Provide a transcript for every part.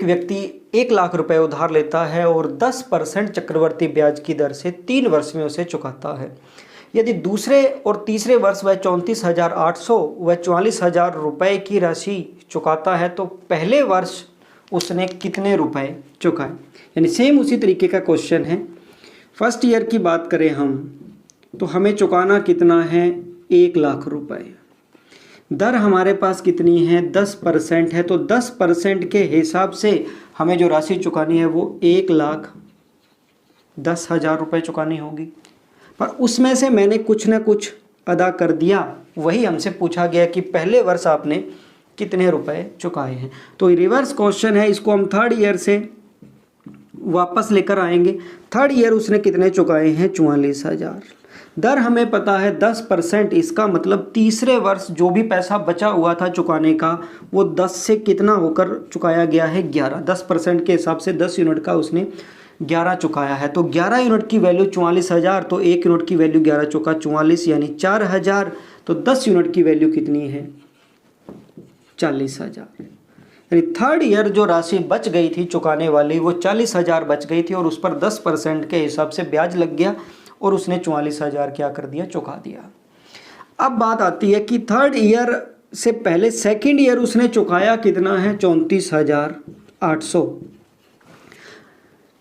व्यक्ति 1,00,000 रुपए उधार लेता है और 10% चक्रवर्ती ब्याज की दर से 3 वर्ष में उसे चुकाता है। यदि दूसरे और तीसरे वर्ष वह 34,800 व 44,000 रुपए की राशि चुकाता है तो पहले वर्ष उसने कितने रुपए चुकाए। यानी सेम उसी तरीके का क्वेश्चन है। फर्स्ट ईयर की बात करें हम तो हमें चुकाना कितना है 1,00,000 रुपए। दर हमारे पास कितनी है 10% है तो 10% के हिसाब से हमें जो राशि चुकानी है वो 1,10,000 रुपये चुकानी होगी। पर उसमें से मैंने कुछ ना कुछ अदा कर दिया, वही हमसे पूछा गया कि पहले वर्ष आपने कितने रुपए चुकाए हैं। तो रिवर्स क्वेश्चन है, इसको हम थर्ड ईयर से वापस लेकर आएंगे। थर्ड ईयर उसने कितने चुकाए हैं 44,000। दर हमें पता है 10%, इसका मतलब तीसरे वर्ष जो भी पैसा बचा हुआ था चुकाने का वो 10 से कितना होकर चुकाया गया है 11। 10% के हिसाब से 10 यूनिट का उसने 11 चुकाया है। तो 11 यूनिट की वैल्यू 44,000, तो 1 यूनिट की वैल्यू 11 चुका 44 यानी 4,000। तो 10 यूनिट की वैल्यू कितनी है 40,000। यानी थर्ड ईयर जो राशि बच गई थी चुकाने वाली वो 40,000 बच गई थी और उस पर 10% के हिसाब से ब्याज लग गया और उसने 44,000 क्या कर दिया चुका दिया। अब बात आती है कि थर्ड ईयर से पहले सेकंड ईयर उसने चुकाया कितना है 34,800।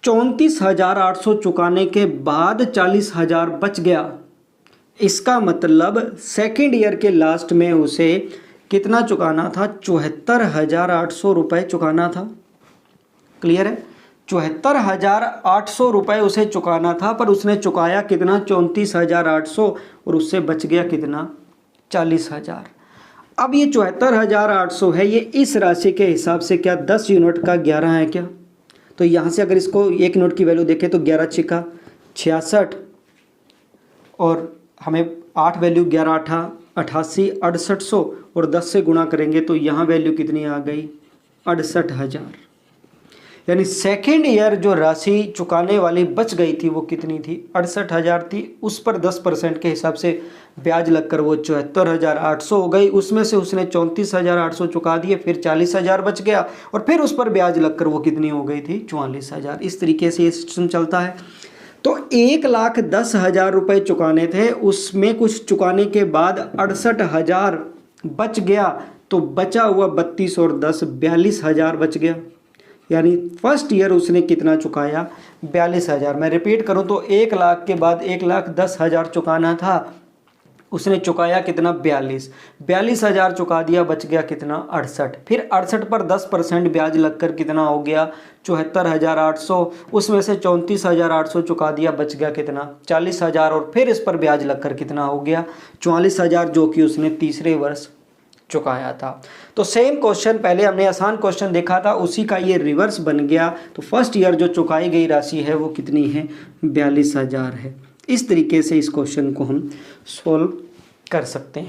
34,800 चुकाने के बाद 40,000 बच गया। इसका मतलब सेकंड ईयर के लास्ट में उसे कितना चुकाना था 74,800 रुपये चुकाना था। क्लियर है, 74,800 रुपये उसे चुकाना था पर उसने चुकाया कितना 34,800 और उससे बच गया कितना 40,000। अब ये 74,800 है, ये इस राशि के हिसाब से क्या 10 यूनिट का 11 है क्या। तो यहाँ से अगर इसको 1 यूनिट की वैल्यू देखें तो 11 छिका 66 और हमें 8 वैल्यू 11 8 88 6800 और 10 से गुणा करेंगे तो यहाँ वैल्यू कितनी आ गई 68,000। यानी सेकेंड ईयर जो राशि चुकाने वाली बच गई थी वो कितनी थी 68,000 थी। उस पर 10% के हिसाब से ब्याज लगकर वो 74,800 हो गई। उसमें से उसने 34,800 चुका दिए, फिर 40,000 बच गया और फिर उस पर ब्याज लगकर वो कितनी हो गई थी 44,000। इस तरीके से ये सिस्टम चलता है। तो 1,10,000 रुपये चुकाने थे, उसमें कुछ चुकाने के बाद 68,000 बच गया तो बचा हुआ 32 और 10 42,000 बच गया। यानी फर्स्ट ईयर उसने कितना चुकाया 42,000। मैं रिपीट करूं तो 1,00,000 के बाद 1,10,000 चुकाना था, उसने चुकाया कितना 42,000 चुका दिया, बच गया कितना 68। फिर 68 पर 10% ब्याज लगकर कितना हो गया 74,800। उसमें से 34,800 चुका दिया, बच गया कितना 40,000 और फिर इस पर ब्याज लगकर कितना हो गया 44,000 जो कि उसने तीसरे वर्ष चुकाया था। तो सेम क्वेश्चन, पहले हमने आसान क्वेश्चन देखा था, उसी का ये रिवर्स बन गया। तो फर्स्ट ईयर जो चुकाई गई राशि है वो कितनी है 42,000 है। इस तरीके से इस क्वेश्चन को हम सोल्व कर सकते हैं।